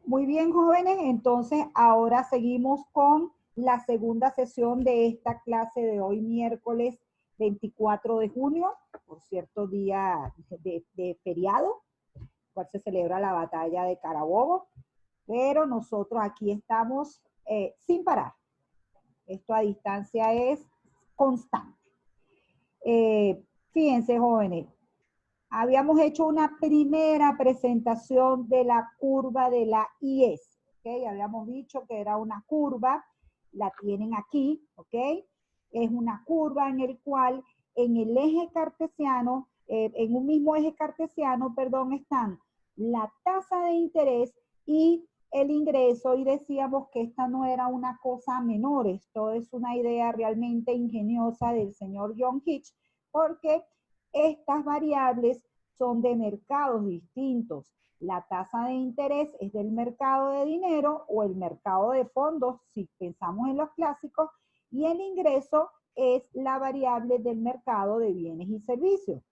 Muy bien, jóvenes. Entonces, ahora seguimos con la segunda sesión de esta clase de hoy, miércoles 24 de junio, por cierto día de feriado, cual se celebra la batalla de Carabobo. Pero nosotros aquí estamos sin parar. Esto a distancia es constante. Fíjense, jóvenes, habíamos hecho una primera presentación de la curva de la IS, ¿ok? Habíamos dicho que era una curva, la tienen aquí, ¿ok? Es una curva en el cual en el eje cartesiano, en un mismo eje cartesiano, perdón, están la tasa de interés y el ingreso, y decíamos que esta no era una cosa menor, esto es una idea realmente ingeniosa del señor John Hitch, porque estas variables son de mercados distintos. La tasa de interés es del mercado de dinero o el mercado de fondos, si pensamos en los clásicos, y el ingreso es la variable del mercado de bienes y servicios.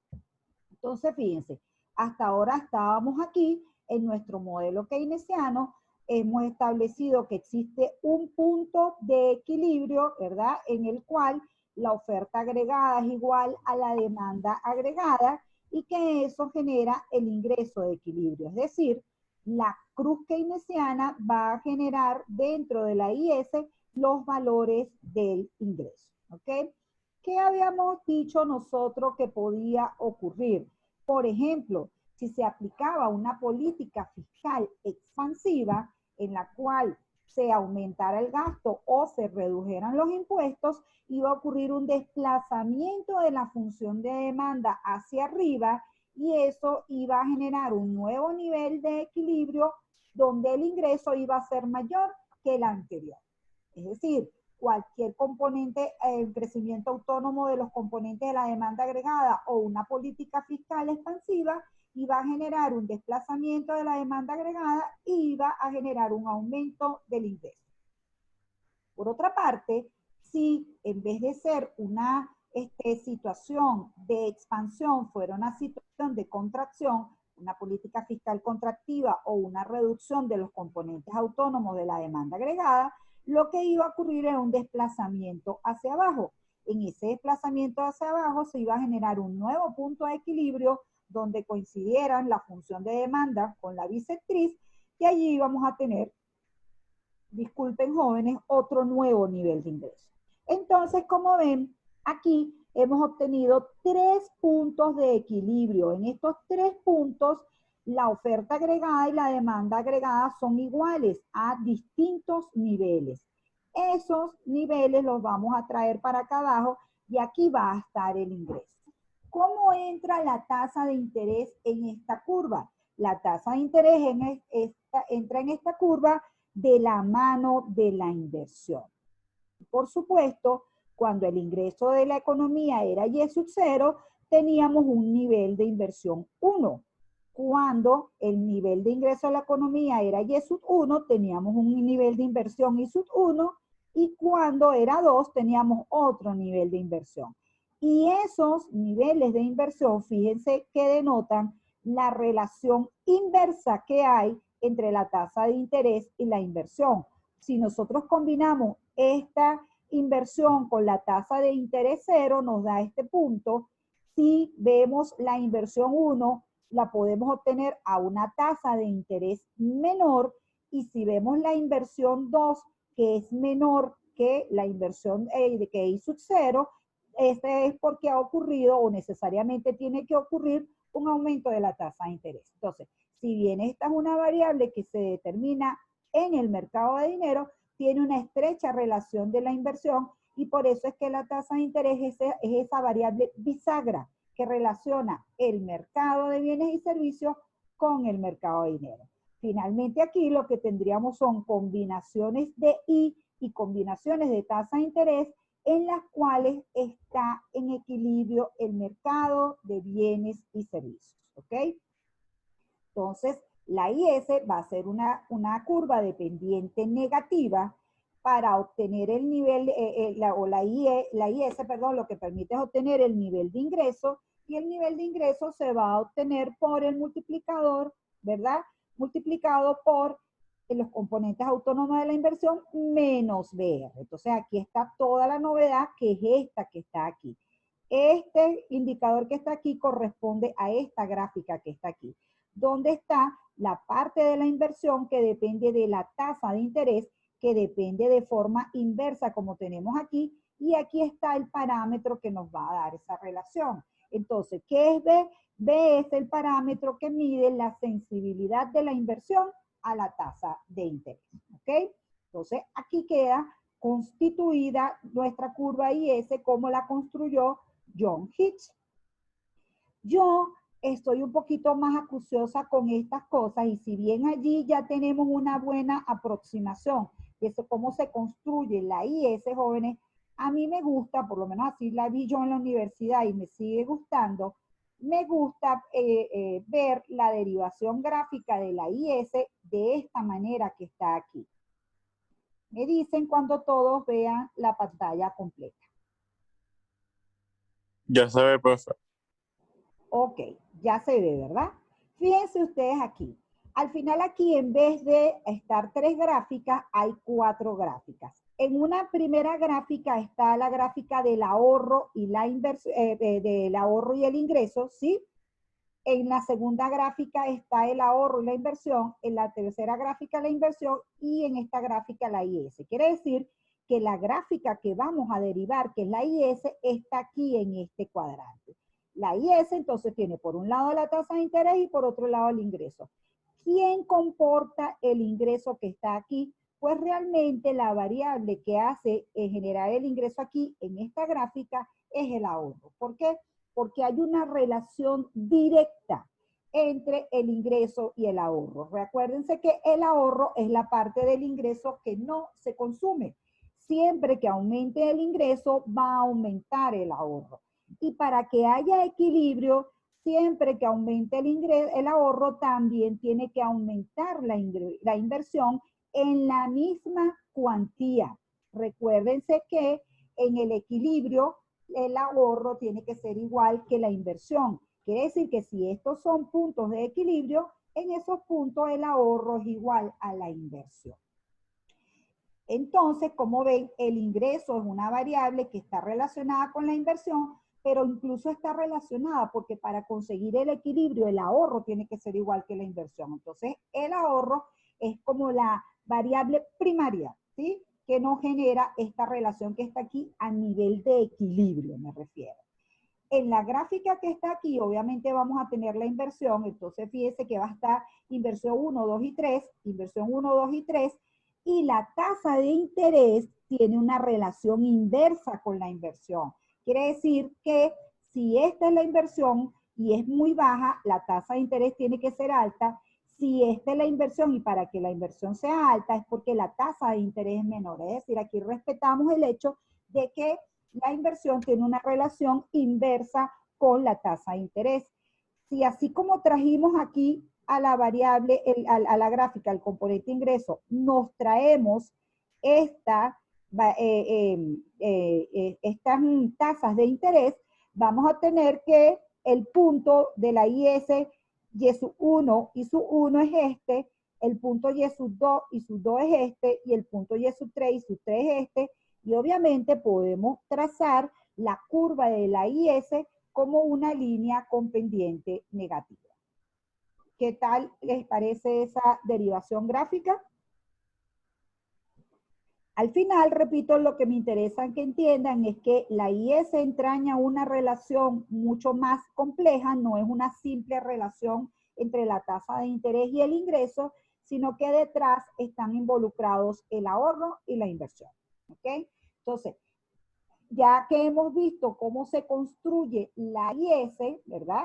Entonces, fíjense, hasta ahora estábamos aquí en nuestro modelo keynesiano, hemos establecido que existe un punto de equilibrio, ¿verdad? En el cual la oferta agregada es igual a la demanda agregada y que eso genera el ingreso de equilibrio. Es decir, la cruz keynesiana va a generar dentro de la IS los valores del ingreso, ¿ok? ¿Qué habíamos dicho nosotros que podía ocurrir? Por ejemplo, si se aplicaba una política fiscal expansiva en la cual se aumentara el gasto o se redujeran los impuestos, iba a ocurrir un desplazamiento de la función de demanda hacia arriba y eso iba a generar un nuevo nivel de equilibrio donde el ingreso iba a ser mayor que el anterior. Es decir, cualquier componente, crecimiento autónomo de los componentes de la demanda agregada o una política fiscal expansiva iba a generar un desplazamiento de la demanda agregada y iba a generar un aumento del ingreso. Por otra parte, si en vez de ser una situación de expansión fuera una situación de contracción, una política fiscal contractiva o una reducción de los componentes autónomos de la demanda agregada, lo que iba a ocurrir era un desplazamiento hacia abajo. En ese desplazamiento hacia abajo se iba a generar un nuevo punto de equilibrio donde coincidieran la función de demanda con la bisectriz y allí íbamos a tener, disculpen jóvenes, otro nuevo nivel de ingreso. Entonces, como ven, aquí hemos obtenido 3 puntos de equilibrio. En estos 3 puntos, la oferta agregada y la demanda agregada son iguales a distintos niveles. Esos niveles los vamos a traer para acá abajo y aquí va a estar el ingreso. ¿Cómo entra la tasa de interés en esta curva? La tasa de interés entra en esta curva de la mano de la inversión. Por supuesto, cuando el ingreso de la economía era Y sub 0, teníamos un nivel de inversión 1. Cuando el nivel de ingreso de la economía era Y sub 1, teníamos un nivel de inversión Y sub 1, y cuando era 2, teníamos otro nivel de inversión. Y esos niveles de inversión, fíjense que denotan la relación inversa que hay entre la tasa de interés y la inversión. Si nosotros combinamos esta inversión con la tasa de interés 0, nos da este punto. Si vemos la inversión 1, la podemos obtener a una tasa de interés menor, y si vemos la inversión 2, que es menor que la inversión de que I sub 0, este es porque ha ocurrido o necesariamente tiene que ocurrir un aumento de la tasa de interés. Entonces, si bien esta es una variable que se determina en el mercado de dinero, tiene una estrecha relación de la inversión y por eso es que la tasa de interés es esa variable bisagra que relaciona el mercado de bienes y servicios con el mercado de dinero. Finalmente aquí lo que tendríamos son combinaciones de I y combinaciones de tasa de interés en las cuales está en equilibrio el mercado de bienes y servicios, ¿ok? Entonces, la IS va a ser una curva de pendiente negativa para obtener el nivel, la IS, perdón, lo que permite es obtener el nivel de ingreso, y el nivel de ingreso se va a obtener por el multiplicador, ¿verdad? Multiplicado por en los componentes autónomos de la inversión menos BR. Entonces aquí está toda la novedad, que es esta que está aquí. Este indicador que está aquí corresponde a esta gráfica que está aquí, donde está la parte de la inversión que depende de la tasa de interés, que depende de forma inversa como tenemos aquí, y aquí está el parámetro que nos va a dar esa relación. Entonces, ¿qué es B? B es el parámetro que mide la sensibilidad de la inversión a la tasa de interés, ¿ok? Entonces, aquí queda constituida nuestra curva IS como la construyó John Hitch. Yo estoy un poquito más acuciosa con estas cosas y si bien allí ya tenemos una buena aproximación de eso, cómo se construye la IS, jóvenes, a mí me gusta, por lo menos así la vi yo en la universidad y me sigue gustando, me gusta ver la derivación gráfica de la IS de esta manera que está aquí. Me dicen cuando todos vean la pantalla completa. Ya se ve, profe. Ok, ya se ve, ¿verdad? Fíjense ustedes aquí. Al final aquí, en vez de estar 3 gráficas, hay 4 gráficas. En una primera gráfica está la gráfica del ahorro y la inversión, del ahorro y el ingreso, ¿sí? En la segunda gráfica está el ahorro y la inversión. En la tercera gráfica la inversión y en esta gráfica la IS. Quiere decir que la gráfica que vamos a derivar, que es la IS, está aquí en este cuadrante. La IS entonces tiene por un lado la tasa de interés y por otro lado el ingreso. ¿Quién comporta el ingreso que está aquí? Pues realmente la variable que hace generar el ingreso aquí en esta gráfica es el ahorro. ¿Por qué? Porque hay una relación directa entre el ingreso y el ahorro. Recuérdense que el ahorro es la parte del ingreso que no se consume. Siempre que aumente el ingreso, va a aumentar el ahorro. Y para que haya equilibrio, siempre que aumente el ahorro, también tiene que aumentar la inversión en la misma cuantía. Recuérdense que en el equilibrio, el ahorro tiene que ser igual que la inversión. Quiere decir que si estos son puntos de equilibrio, en esos puntos el ahorro es igual a la inversión. Entonces, como ven, el ingreso es una variable que está relacionada con la inversión, pero incluso está relacionada porque para conseguir el equilibrio, el ahorro tiene que ser igual que la inversión. Entonces, el ahorro es como la variable primaria, ¿sí? Que nos genera esta relación que está aquí a nivel de equilibrio, me refiero. En la gráfica que está aquí, obviamente vamos a tener la inversión, entonces fíjese que va a estar inversión 1, 2 y 3, inversión 1, 2 y 3, y la tasa de interés tiene una relación inversa con la inversión. Quiere decir que si esta es la inversión y es muy baja, la tasa de interés tiene que ser alta. Si esta es la inversión y para que la inversión sea alta es porque la tasa de interés es menor. Es decir, aquí respetamos el hecho de que la inversión tiene una relación inversa con la tasa de interés. Si así como trajimos aquí a la variable, a la gráfica, el componente ingreso, nos traemos estas tasas de interés, vamos a tener que el punto de la IS y su 1 y su 1 es este, el punto y su 2 y su 2 es este, y el punto y su 3 y su 3 es este, y obviamente podemos trazar la curva de la IS como una línea con pendiente negativa. ¿Qué tal les parece esa derivación gráfica? Al final, repito, lo que me interesa que entiendan es que la IS entraña una relación mucho más compleja, no es una simple relación entre la tasa de interés y el ingreso, sino que detrás están involucrados el ahorro y la inversión. ¿Ok? Entonces, ya que hemos visto cómo se construye la IS, ¿verdad?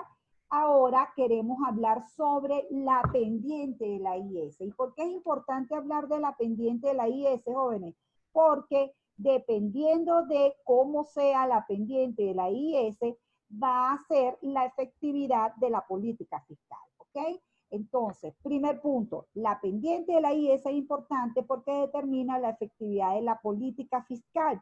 Ahora queremos hablar sobre la pendiente de la IS. ¿Y por qué es importante hablar de la pendiente de la IS, jóvenes? Porque dependiendo de cómo sea la pendiente de la IS, va a ser la efectividad de la política fiscal, ¿ok? Entonces, primer punto, la pendiente de la IS es importante porque determina la efectividad de la política fiscal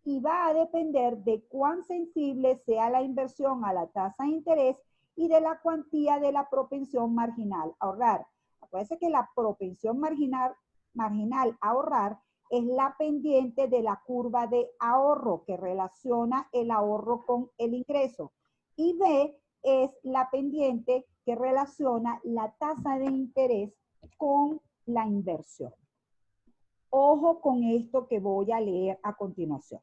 y va a depender de cuán sensible sea la inversión a la tasa de interés y de la cuantía de la propensión marginal a ahorrar. Acuérdense que la propensión marginal a ahorrar es la pendiente de la curva de ahorro que relaciona el ahorro con el ingreso. Y B es la pendiente que relaciona la tasa de interés con la inversión. Ojo con esto que voy a leer a continuación.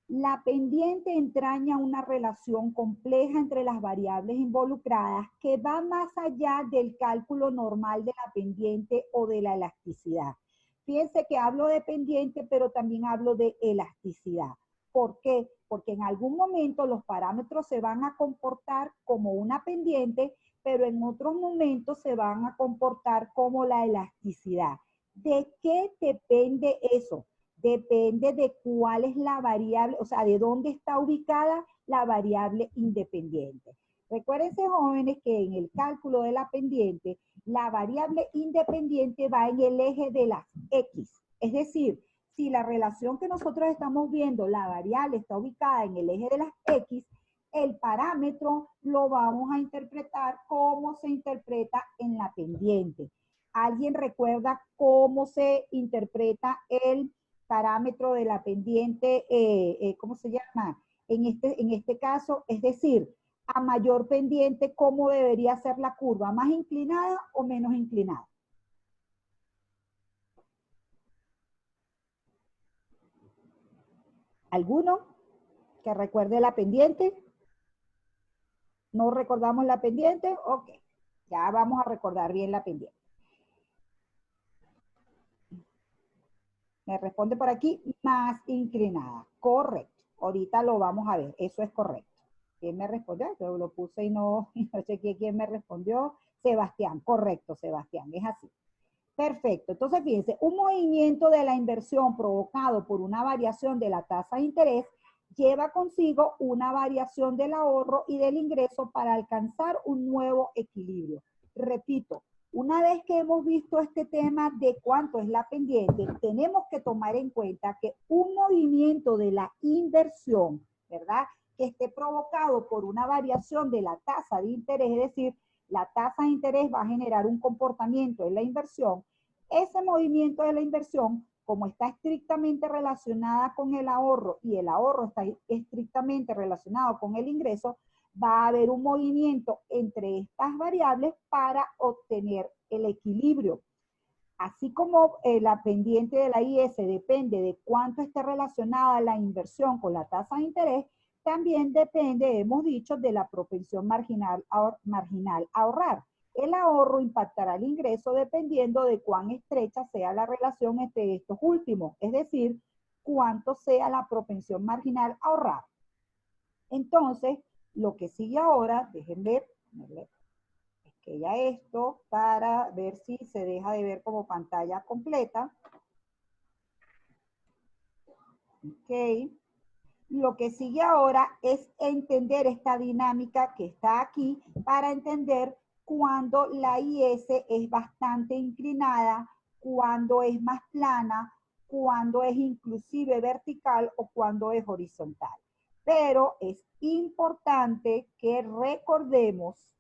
La pendiente entraña una relación compleja entre las variables involucradas que va más allá del cálculo normal de la pendiente o de la elasticidad. Fíjense que hablo de pendiente, pero también hablo de elasticidad. ¿Por qué? Porque en algún momento los parámetros se van a comportar como una pendiente, pero en otros momentos se van a comportar como la elasticidad. ¿De qué depende eso? Depende de cuál es la variable, o sea, de dónde está ubicada la variable independiente. Recuérdense, jóvenes, que en el cálculo de la pendiente, la variable independiente va en el eje de las X. Es decir, si la relación que nosotros estamos viendo, la variable está ubicada en el eje de las X, el parámetro lo vamos a interpretar como se interpreta en la pendiente. ¿Alguien recuerda cómo se interpreta el parámetro de la pendiente? ¿Cómo se llama? En este caso, es decir, a mayor pendiente, ¿cómo debería ser la curva? ¿Más inclinada o menos inclinada? ¿Alguno que recuerde la pendiente? ¿No recordamos la pendiente? Ok, ya vamos a recordar bien la pendiente. Me responde por aquí, más inclinada. Correcto. Ahorita lo vamos a ver. Eso es correcto. ¿Quién me respondió? Yo lo puse y no chequeé quién me respondió. Sebastián. Correcto, Sebastián. Es así. Perfecto. Entonces, fíjense, un movimiento de la inversión provocado por una variación de la tasa de interés lleva consigo una variación del ahorro y del ingreso para alcanzar un nuevo equilibrio. Repito, una vez que hemos visto este tema de cuánto es la pendiente, tenemos que tomar en cuenta que un movimiento de la inversión, ¿verdad?, que esté provocado por una variación de la tasa de interés, es decir, la tasa de interés va a generar un comportamiento en la inversión. Ese movimiento de la inversión, como está estrictamente relacionada con el ahorro y el ahorro está estrictamente relacionado con el ingreso, va a haber un movimiento entre estas variables para obtener el equilibrio. Así como la pendiente de la IS depende de cuánto esté relacionada la inversión con la tasa de interés, también depende, hemos dicho, de la propensión marginal a ahorrar. El ahorro impactará el ingreso dependiendo de cuán estrecha sea la relación entre estos últimos, es decir, cuánto sea la propensión marginal a ahorrar. Entonces, lo que sigue ahora, déjenme ver, es que ya esto para ver si se deja de ver como pantalla completa. Ok. Lo que sigue ahora es entender esta dinámica que está aquí para entender cuando la IS es bastante inclinada, cuando es más plana, cuando es inclusive vertical o cuando es horizontal. Pero es importante que recordemos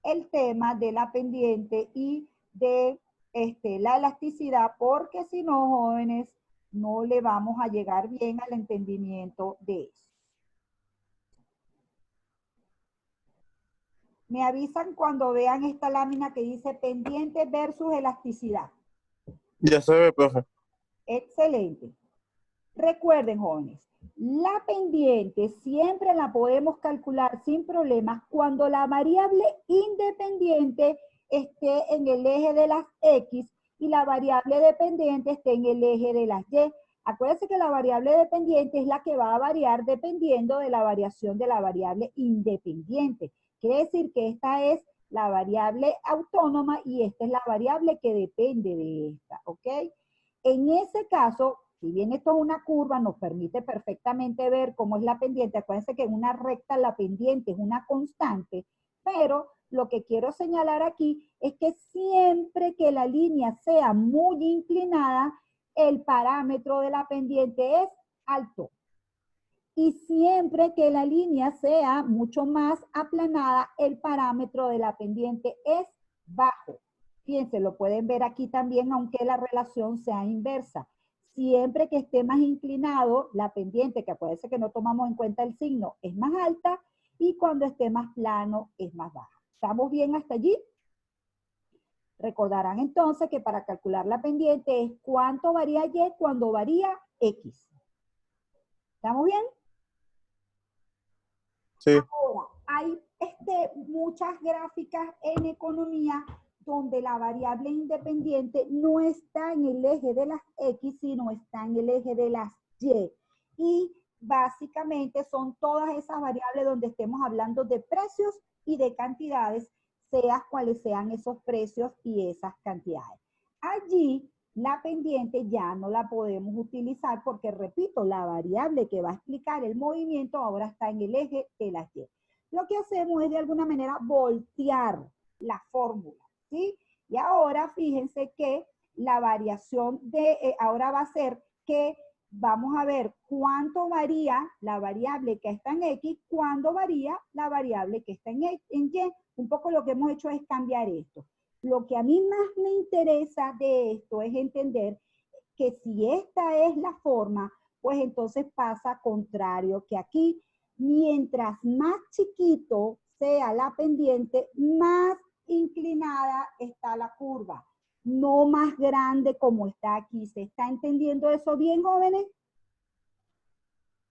el tema de la pendiente y de la elasticidad, porque si no, jóvenes, no le vamos a llegar bien al entendimiento de eso. Me avisan cuando vean esta lámina que dice pendiente versus elasticidad. Ya se ve, profe. Excelente. Recuerden, jóvenes, la pendiente siempre la podemos calcular sin problemas cuando la variable independiente esté en el eje de las X y la variable dependiente esté en el eje de las Y. Acuérdense que la variable dependiente es la que va a variar dependiendo de la variación de la variable independiente. Quiere decir que esta es la variable autónoma y esta es la variable que depende de esta, ¿ok? En ese caso, si bien esto es una curva, nos permite perfectamente ver cómo es la pendiente. Acuérdense que en una recta la pendiente es una constante, pero lo que quiero señalar aquí es que siempre que la línea sea muy inclinada, el parámetro de la pendiente es alto. Y siempre que la línea sea mucho más aplanada, el parámetro de la pendiente es bajo. Fíjense, lo pueden ver aquí también, aunque la relación sea inversa. Siempre que esté más inclinado, la pendiente, que acuérdense que no tomamos en cuenta el signo, es más alta, y cuando esté más plano, es más baja. ¿Estamos bien hasta allí? Recordarán entonces que para calcular la pendiente es cuánto varía Y cuando varía X. ¿Estamos bien? Sí. Ahora, hay muchas gráficas en economía donde la variable independiente no está en el eje de las X, sino está en el eje de las Y. Y básicamente son todas esas variables donde estemos hablando de precios y de cantidades, sea cuales sean esos precios y esas cantidades. Allí la pendiente ya no la podemos utilizar porque, repito, la variable que va a explicar el movimiento ahora está en el eje de las Y. Lo que hacemos es de alguna manera voltear la fórmula, ¿sí? Y ahora fíjense que la variación ahora va a ser que vamos a ver cuánto varía la variable que está en X, cuándo varía la variable que está en Y. Un poco lo que hemos hecho es cambiar esto. Lo que a mí más me interesa de esto es entender que si esta es la forma, pues entonces pasa contrario, que aquí, mientras más chiquito sea la pendiente, más inclinada está la curva, no más grande como está aquí. ¿Se está entendiendo eso bien, jóvenes?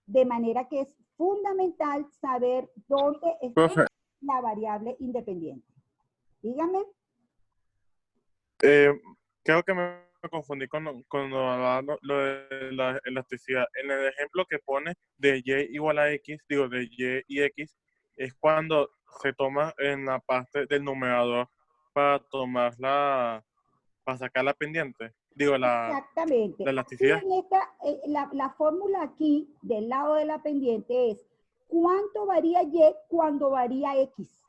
De manera que es fundamental saber dónde está Profe, la variable independiente. Dígame. creo que me confundí cuando hablaba lo de la elasticidad. En el ejemplo que pone de Y igual a X, digo, de Y y X, es cuando se toma en la parte del numerador para para sacar la pendiente. Digo, la Exactamente. Aquí elasticidad. en esta, la fórmula aquí del lado de la pendiente es cuánto varía Y cuando varía X.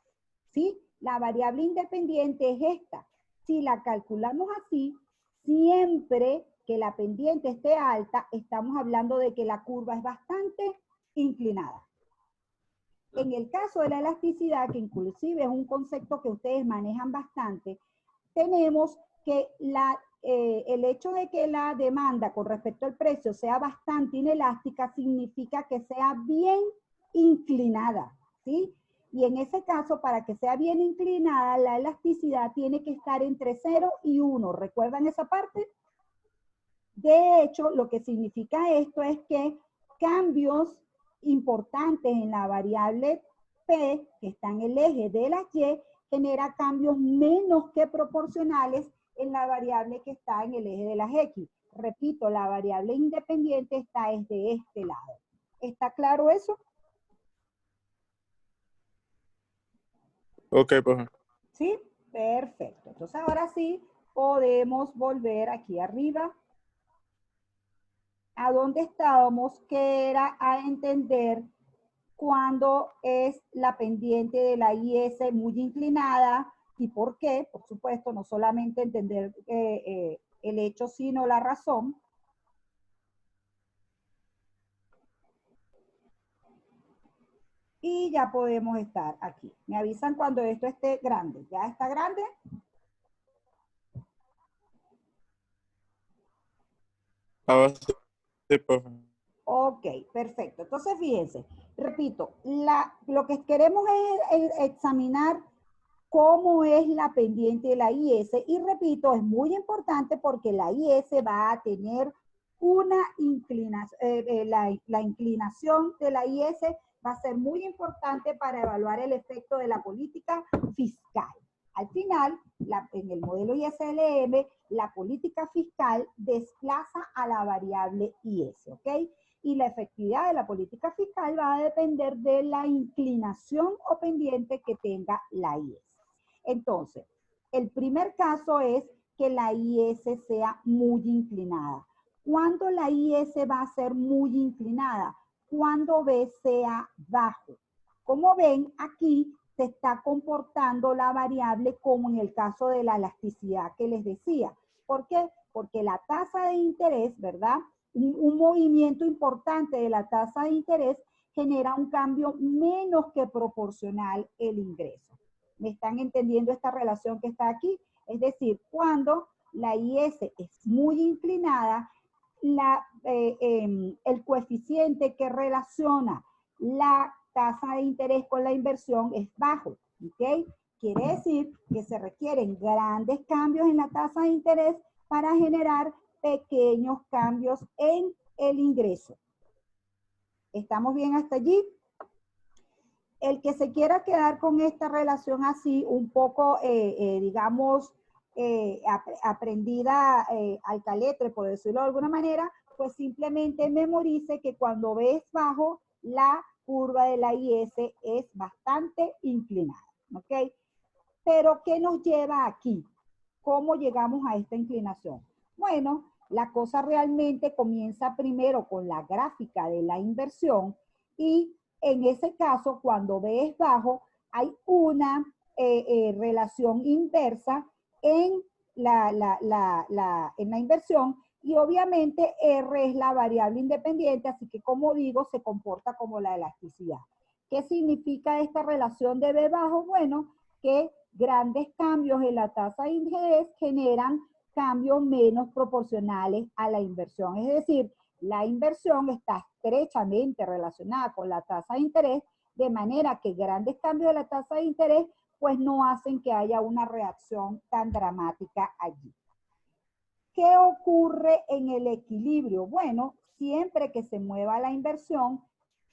¿Sí? La variable independiente es esta. Si la calculamos así, siempre que la pendiente esté alta, estamos hablando de que la curva es bastante inclinada. En el caso de la elasticidad, que inclusive es un concepto que ustedes manejan bastante, tenemos que el hecho de que la demanda con respecto al precio sea bastante inelástica significa que sea bien inclinada, ¿sí? Y en ese caso, para que sea bien inclinada, la elasticidad tiene que estar entre 0 y 1. ¿Recuerdan esa parte? De hecho, lo que significa esto es que cambios importantes en la variable P, que está en el eje de las Y, genera cambios menos que proporcionales en la variable que está en el eje de las X. Repito, la variable independiente está de este lado. ¿Está claro eso? Ok, profe. ¿Sí? Perfecto. Entonces ahora sí podemos volver aquí arriba a donde estábamos, que era a entender cuando es la pendiente de la IS muy inclinada y por qué. Por supuesto, no solamente entender el hecho, sino la razón. Y ya podemos estar aquí. Me avisan cuando esto esté grande. ¿Ya está grande? Ahora sí, profe. Ok, perfecto. Entonces, fíjense, repito, lo que queremos es examinar cómo es la pendiente de la IS. Y repito, es muy importante porque la IS va a tener una inclinación, la inclinación de la IS va a ser muy importante para evaluar el efecto de la política fiscal. Al final, en el modelo ISLM, la política fiscal desplaza a la variable IS, ¿ok? Y la efectividad de la política fiscal va a depender de la inclinación o pendiente que tenga la IS. Entonces, el primer caso es que la IS sea muy inclinada. ¿Cuándo la IS va a ser muy inclinada? Cuando B sea bajo. Como ven, aquí se está comportando la variable como en el caso de la elasticidad que les decía. ¿Por qué? Porque la tasa de interés, ¿verdad? Un movimiento importante de la tasa de interés genera un cambio menos que proporcional el ingreso. ¿Me están entendiendo esta relación que está aquí? Es decir, cuando la IS es muy inclinada, el coeficiente que relaciona la tasa de interés con la inversión es bajo, ¿ok? Quiere decir que se requieren grandes cambios en la tasa de interés para generar pequeños cambios en el ingreso. ¿Estamos bien hasta allí? El que se quiera quedar con esta relación así, un poco, digamos, aprendida al caletre, por decirlo de alguna manera, pues simplemente memorice que cuando ves bajo, la curva de la IS es bastante inclinada, ¿ok? Pero, ¿qué nos lleva aquí? ¿Cómo llegamos a esta inclinación? Bueno, la cosa realmente comienza primero con la gráfica de la inversión y en ese caso, cuando B es bajo, hay una relación inversa en en la inversión y obviamente R es la variable independiente, así que como digo, se comporta como la elasticidad. ¿Qué significa esta relación de B bajo? Bueno, que grandes cambios en la tasa de interés generan cambios menos proporcionales a la inversión. Es decir, la inversión está estrechamente relacionada con la tasa de interés, de manera que grandes cambios de la tasa de interés pues no hacen que haya una reacción tan dramática allí. ¿Qué ocurre en el equilibrio? Bueno, siempre que se mueva la inversión,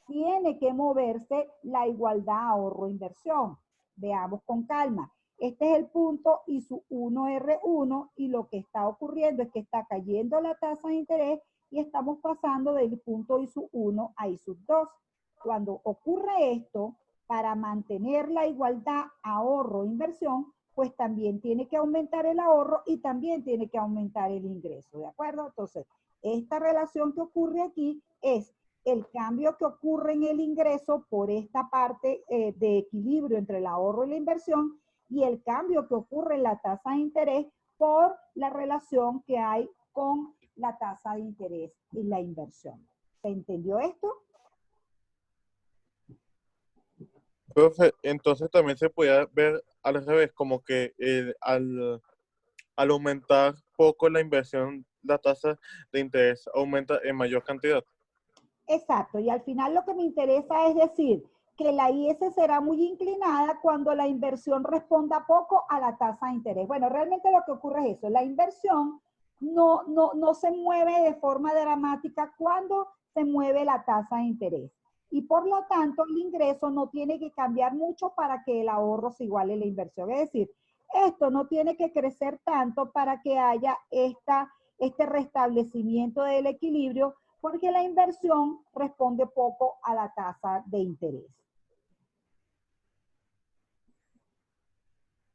tiene que moverse la igualdad ahorro-inversión. Veamos con calma. Este es el punto I sub 1 R1 y lo que está ocurriendo es que está cayendo la tasa de interés y estamos pasando del punto I sub 1 a I sub 2. Cuando ocurre esto, para mantener la igualdad ahorro-inversión, pues también tiene que aumentar el ahorro y también tiene que aumentar el ingreso, ¿de acuerdo? Entonces, esta relación que ocurre aquí es el cambio que ocurre en el ingreso por esta parte de equilibrio entre el ahorro y la inversión y el cambio que ocurre en la tasa de interés por la relación que hay con la tasa de interés y la inversión. ¿Se entendió esto? Profe, entonces también se podía ver al revés, como que al aumentar poco la inversión, la tasa de interés aumenta en mayor cantidad. Exacto, y al final lo que me interesa es decir que la IS será muy inclinada cuando la inversión responda poco a la tasa de interés. Bueno, realmente lo que ocurre es eso, la inversión no se mueve de forma dramática cuando se mueve la tasa de interés. Y por lo tanto, el ingreso no tiene que cambiar mucho para que el ahorro se iguale a la inversión. Es decir, esto no tiene que crecer tanto para que haya este restablecimiento del equilibrio porque la inversión responde poco a la tasa de interés.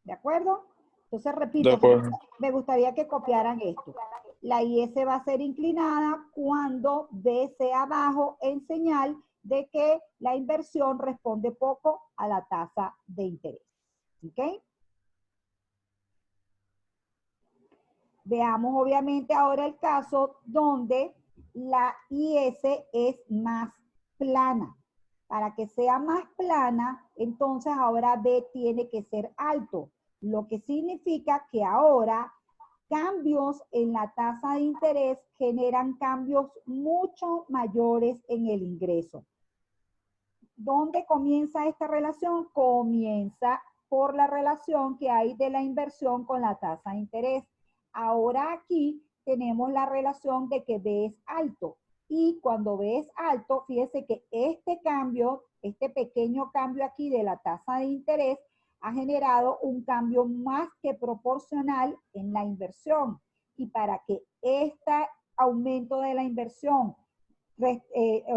¿De acuerdo? Entonces, repito, me gustaría que copiaran esto. La IS va a ser inclinada cuando B sea bajo en señal de que la inversión responde poco a la tasa de interés. ¿Ok? Veamos obviamente ahora el caso donde la IS es más plana. Para que sea más plana, entonces ahora B tiene que ser alto, lo que significa que ahora cambios en la tasa de interés generan cambios mucho mayores en el ingreso. ¿Dónde comienza esta relación? Comienza por la relación que hay de la inversión con la tasa de interés. Ahora aquí tenemos la relación de que B es alto. Y cuando B es alto, fíjese que este cambio, este pequeño cambio aquí de la tasa de interés, ha generado un cambio más que proporcional en la inversión. Y para que este aumento de la inversión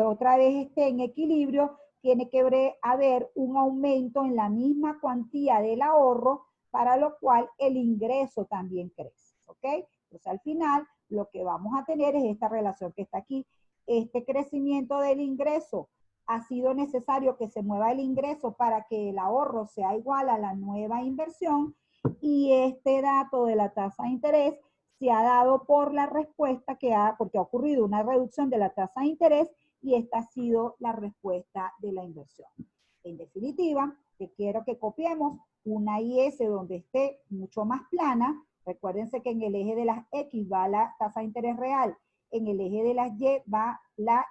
otra vez esté en equilibrio, tiene que haber un aumento en la misma cuantía del ahorro, para lo cual el ingreso también crece, ¿ok? Entonces, al final, lo que vamos a tener es esta relación que está aquí. Este crecimiento del ingreso ha sido necesario que se mueva el ingreso para que el ahorro sea igual a la nueva inversión y este dato de la tasa de interés se ha dado por la respuesta porque ha ocurrido una reducción de la tasa de interés y esta ha sido la respuesta de la inversión. En definitiva, que quiero que copiemos una IS donde esté mucho más plana. Recuérdense que en el eje de las X va la tasa de interés real, en el eje de las Y va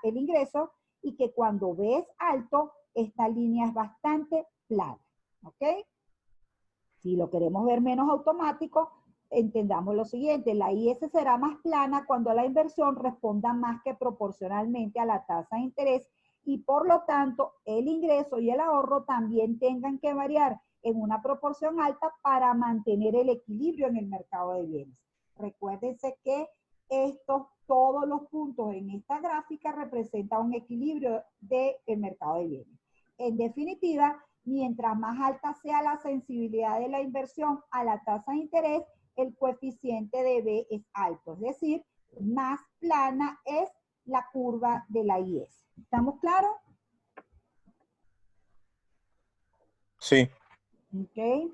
el ingreso, y que cuando B es alto, esta línea es bastante plana. ¿Ok? Si lo queremos ver menos automático, entendamos lo siguiente: la IS será más plana cuando la inversión responda más que proporcionalmente a la tasa de interés, y por lo tanto el ingreso y el ahorro también tengan que variar en una proporción alta para mantener el equilibrio en el mercado de bienes. Recuérdense que todos los puntos en esta gráfica representan un equilibrio del mercado de bienes. En definitiva, mientras más alta sea la sensibilidad de la inversión a la tasa de interés, el coeficiente de B es alto, es decir, más plana es la curva de la IS. ¿Estamos claros? Sí. Ok.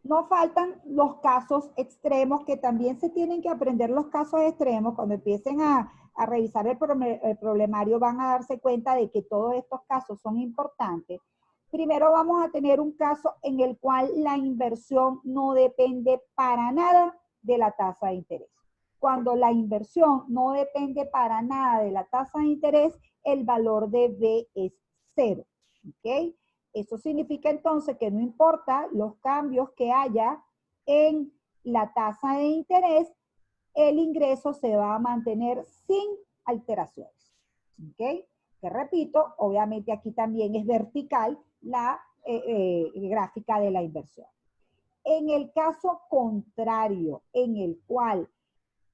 No faltan los casos extremos, que también se tienen que aprender los casos extremos. Cuando empiecen a revisar el problemario, van a darse cuenta de que todos estos casos son importantes. Primero vamos a tener un caso en el cual la inversión no depende para nada de la tasa de interés. Cuando la inversión no depende para nada de la tasa de interés, el valor de B es 0. ¿Ok? Eso significa entonces que no importa los cambios que haya en la tasa de interés, el ingreso se va a mantener sin alteraciones. ¿Ok? Que repito, obviamente aquí también es vertical la gráfica de la inversión. En el caso contrario, en el cual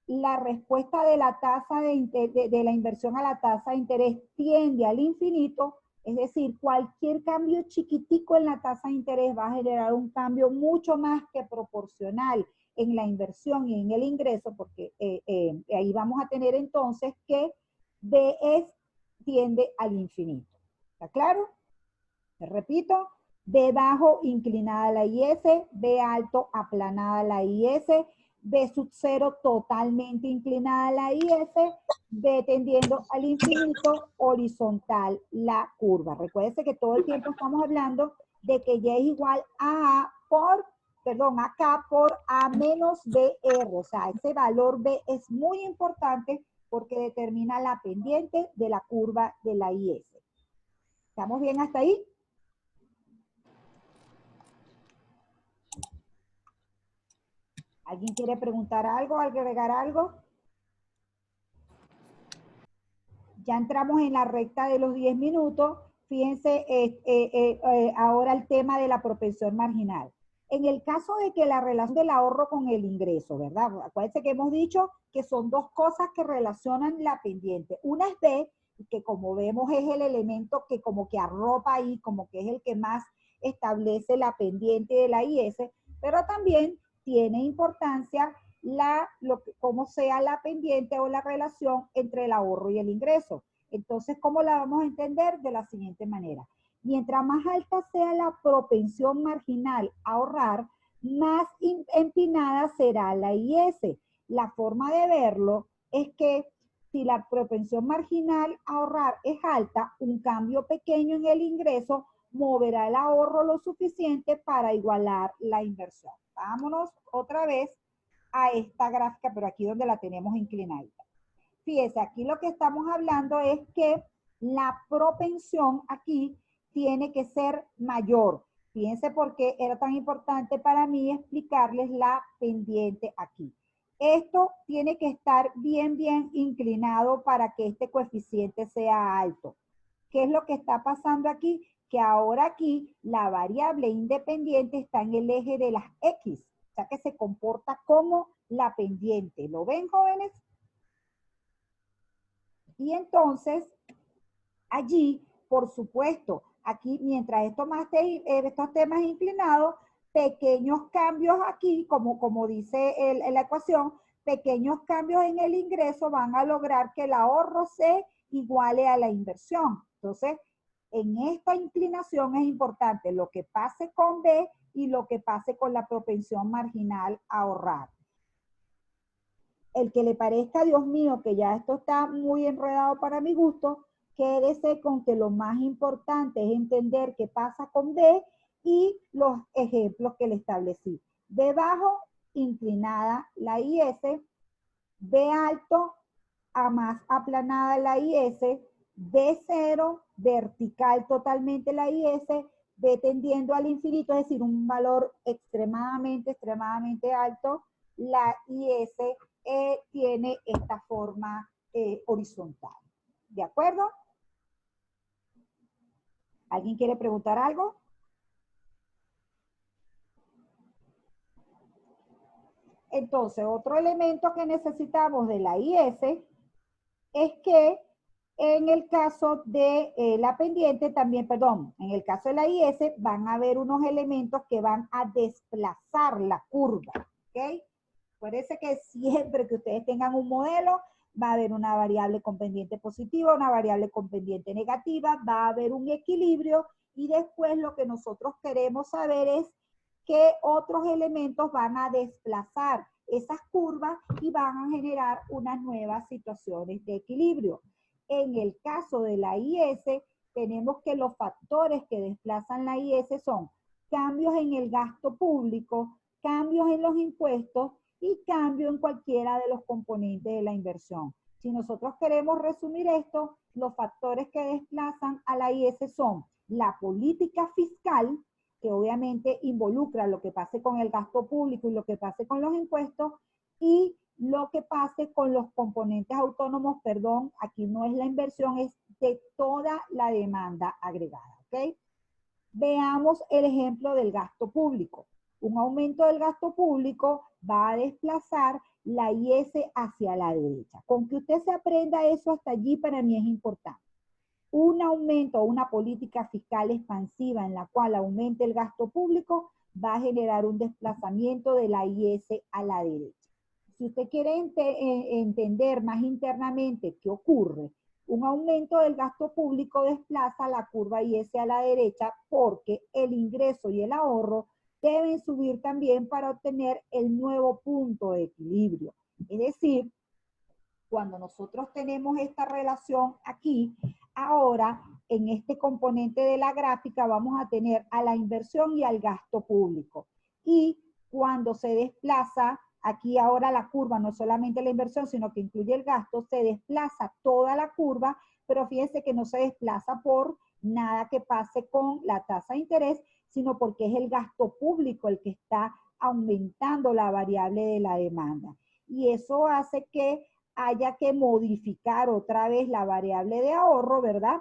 la respuesta de la tasa de la inversión a la tasa de interés tiende al infinito, es decir, cualquier cambio chiquitico en la tasa de interés va a generar un cambio mucho más que proporcional en la inversión y en el ingreso, porque ahí vamos a tener entonces que B tiende al infinito. ¿Está claro? Te repito, B bajo inclinada a la IS, B alto aplanada a la IS, B sub 0 totalmente inclinada a la IS, B tendiendo al infinito, horizontal la curva. Recuérdense que todo el tiempo estamos hablando de que Y es igual a A por, perdón, a K por A menos BR. O sea, ese valor B es muy importante porque determina la pendiente de la curva de la IS. ¿Estamos bien hasta ahí? ¿Alguien quiere preguntar algo, agregar algo? Ya entramos en la recta de los 10 minutos. Fíjense ahora el tema de la propensión marginal. En el caso de que la relación del ahorro con el ingreso, ¿verdad? Acuérdense que hemos dicho que son dos cosas que relacionan la pendiente. Una es B, que como vemos es el elemento que como que arropa ahí, como que es el que más establece la pendiente de la IS, pero también tiene importancia cómo sea la pendiente o la relación entre el ahorro y el ingreso. Entonces, ¿cómo la vamos a entender? De la siguiente manera. Mientras más alta sea la propensión marginal a ahorrar, más empinada será la IS. La forma de verlo es que si la propensión marginal a ahorrar es alta, un cambio pequeño en el ingreso moverá el ahorro lo suficiente para igualar la inversión. Vámonos otra vez a esta gráfica, pero aquí donde la tenemos inclinada. Fíjense, aquí lo que estamos hablando es que la propensión aquí tiene que ser mayor. Fíjense por qué era tan importante para mí explicarles la pendiente aquí. Esto tiene que estar bien inclinado para que este coeficiente sea alto. ¿Qué es lo que está pasando aquí? Que ahora aquí la variable independiente está en el eje de las X, o sea que se comporta como la pendiente. ¿Lo ven, jóvenes? Y entonces, allí, por supuesto, aquí mientras estos temas inclinados, pequeños cambios aquí, como dice la ecuación, pequeños cambios en el ingreso van a lograr que el ahorro se iguale a la inversión. Entonces, en esta inclinación es importante lo que pase con B y lo que pase con la propensión marginal a ahorrar. El que le parezca, Dios mío, que ya esto está muy enredado para mi gusto, quédese con que lo más importante es entender qué pasa con B y los ejemplos que le establecí. B bajo, inclinada la IS, B alto, a más aplanada la IS, B0, vertical totalmente la IS, B tendiendo al infinito, es decir, un valor extremadamente alto, la IS tiene esta forma horizontal. ¿De acuerdo? ¿Alguien quiere preguntar algo? Entonces, otro elemento que necesitamos de la IS es que en el caso de la pendiente también, perdón, en el caso de la IS van a haber unos elementos que van a desplazar la curva, ¿ok? Acuérdense que siempre que ustedes tengan un modelo, va a haber una variable con pendiente positiva, una variable con pendiente negativa, va a haber un equilibrio y después lo que nosotros queremos saber es qué otros elementos van a desplazar esas curvas y van a generar unas nuevas situaciones de equilibrio. En el caso de la IS, tenemos que los factores que desplazan la IS son cambios en el gasto público, cambios en los impuestos y cambio en cualquiera de los componentes de la inversión. Si nosotros queremos resumir esto, los factores que desplazan a la IS son la política fiscal, que obviamente involucra lo que pase con el gasto público y lo que pase con los impuestos, y lo que pase con los componentes autónomos, perdón, aquí no es la inversión, es de toda la demanda agregada, ¿ok? Veamos el ejemplo del gasto público. Un aumento del gasto público va a desplazar la IS hacia la derecha. Con que usted se aprenda eso hasta allí para mí es importante. Un aumento o una política fiscal expansiva en la cual aumente el gasto público va a generar un desplazamiento de la IS a la derecha. Si usted quiere entender más internamente qué ocurre, un aumento del gasto público desplaza la curva IS a la derecha porque el ingreso y el ahorro deben subir también para obtener el nuevo punto de equilibrio. Es decir, cuando nosotros tenemos esta relación aquí, ahora en este componente de la gráfica vamos a tener a la inversión y al gasto público. Y cuando se desplaza, aquí ahora la curva, no solamente la inversión, sino que incluye el gasto, se desplaza toda la curva, pero fíjense que no se desplaza por nada que pase con la tasa de interés, sino porque es el gasto público el que está aumentando la variable de la demanda. Y eso hace que haya que modificar otra vez la variable de ahorro, ¿verdad?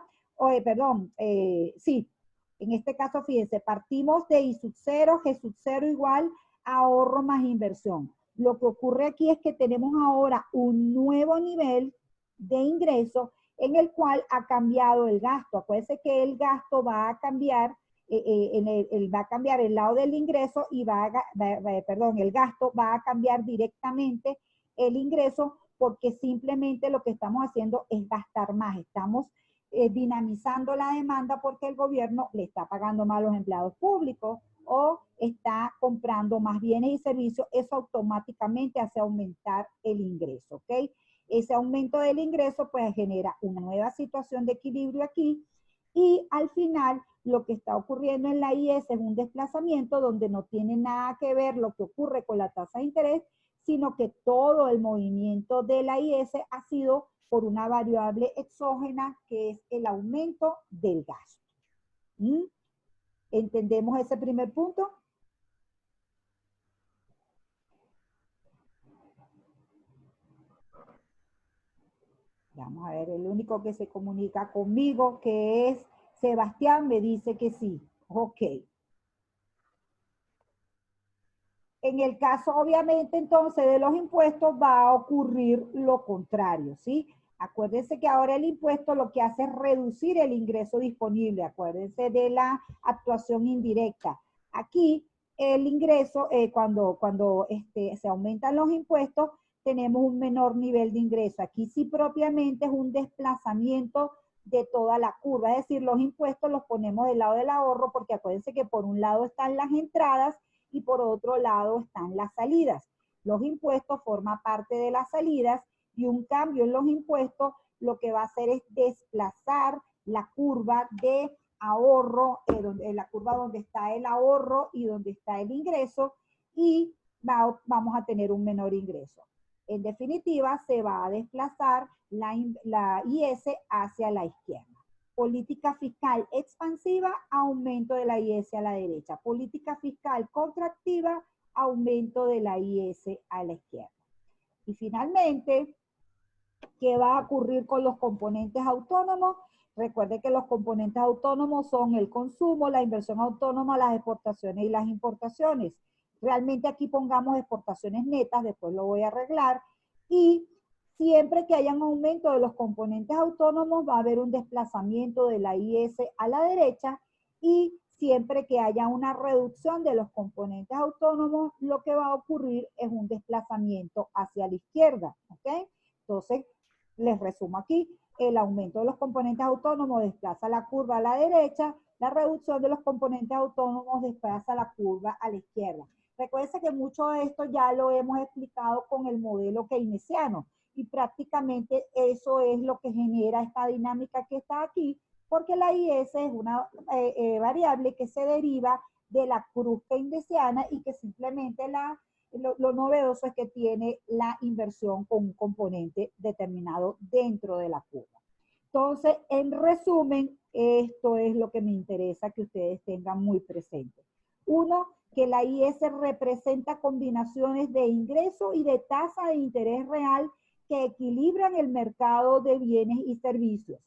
Sí, en este caso, fíjense, partimos de I sub 0, G sub 0 igual ahorro más inversión. Lo que ocurre aquí es que tenemos ahora un nuevo nivel de ingreso en el cual ha cambiado el gasto. Acuérdense que el gasto va a cambiar, va a cambiar el lado del ingreso y el gasto va a cambiar directamente el ingreso porque simplemente lo que estamos haciendo es gastar más. Estamos dinamizando la demanda porque el gobierno le está pagando más a los empleados públicos o está comprando más bienes y servicios. Eso automáticamente hace aumentar el ingreso, ¿ok? Ese aumento del ingreso pues genera una nueva situación de equilibrio aquí y al final lo que está ocurriendo en la IS es un desplazamiento donde no tiene nada que ver lo que ocurre con la tasa de interés, sino que todo el movimiento de la IS ha sido por una variable exógena que es el aumento del gasto. ¿Entendemos ese primer punto? Vamos a ver, el único que se comunica conmigo, que es Sebastián, me dice que sí. Ok. En el caso, obviamente, entonces, de los impuestos va a ocurrir lo contrario, ¿sí? Acuérdense que ahora el impuesto lo que hace es reducir el ingreso disponible. Acuérdense de la actuación indirecta. Aquí, el ingreso, cuando se aumentan los impuestos, tenemos un menor nivel de ingreso. Aquí sí propiamente es un desplazamiento de toda la curva. Es decir, los impuestos los ponemos del lado del ahorro porque acuérdense que por un lado están las entradas y por otro lado están las salidas. Los impuestos forman parte de las salidas y un cambio en los impuestos lo que va a hacer es desplazar la curva de ahorro, la curva donde está el ahorro y donde está el ingreso, y vamos a tener un menor ingreso. En definitiva, se va a desplazar la IS hacia la izquierda. Política fiscal expansiva, aumento de la IS a la derecha. Política fiscal contractiva, aumento de la IS a la izquierda. Y finalmente, ¿qué va a ocurrir con los componentes autónomos? Recuerde que los componentes autónomos son el consumo, la inversión autónoma, las exportaciones y las importaciones. Realmente aquí pongamos exportaciones netas, después lo voy a arreglar. Y siempre que haya un aumento de los componentes autónomos, va a haber un desplazamiento de la IS a la derecha, y siempre que haya una reducción de los componentes autónomos, lo que va a ocurrir es un desplazamiento hacia la izquierda, ¿ok? Entonces, les resumo aquí, el aumento de los componentes autónomos desplaza la curva a la derecha, la reducción de los componentes autónomos desplaza la curva a la izquierda. Recuerden que mucho de esto ya lo hemos explicado con el modelo keynesiano, y prácticamente eso es lo que genera esta dinámica que está aquí, porque la IS es una variable que se deriva de la cruz keynesiana y que simplemente lo novedoso es que tiene la inversión con un componente determinado dentro de la curva. Entonces, en resumen, esto es lo que me interesa que ustedes tengan muy presente. Uno, que la IS representa combinaciones de ingreso y de tasa de interés real que equilibran el mercado de bienes y servicios.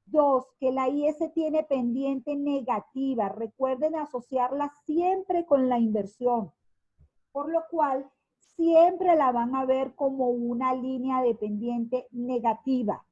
Dos, que la IS tiene pendiente negativa. Recuerden asociarla siempre con la inversión, por lo cual siempre la van a ver como una línea de pendiente negativa.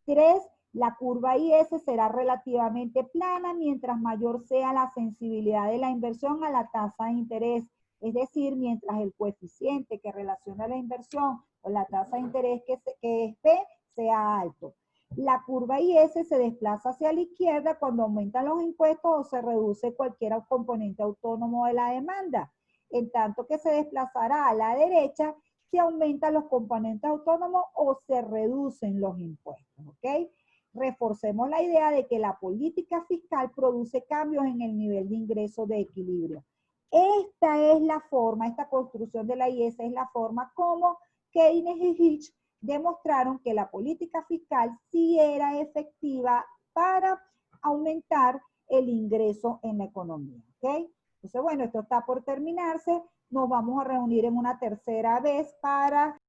3, la curva IS será relativamente plana mientras mayor sea la sensibilidad de la inversión a la tasa de interés. Es decir, mientras el coeficiente que relaciona la inversión o la tasa de interés que es P sea alto. La curva IS se desplaza hacia la izquierda cuando aumentan los impuestos o se reduce cualquier componente autónomo de la demanda, en tanto que se desplazará a la derecha si aumentan los componentes autónomos o se reducen los impuestos, ¿ok? Reforcemos la idea de que la política fiscal produce cambios en el nivel de ingreso de equilibrio. Esta es la forma, esta construcción de la IS es la forma como Keynes y Hitch demostraron que la política fiscal sí era efectiva para aumentar el ingreso en la economía, ¿ok? Entonces, bueno, esto está por terminarse. Nos vamos a reunir en una tercera vez para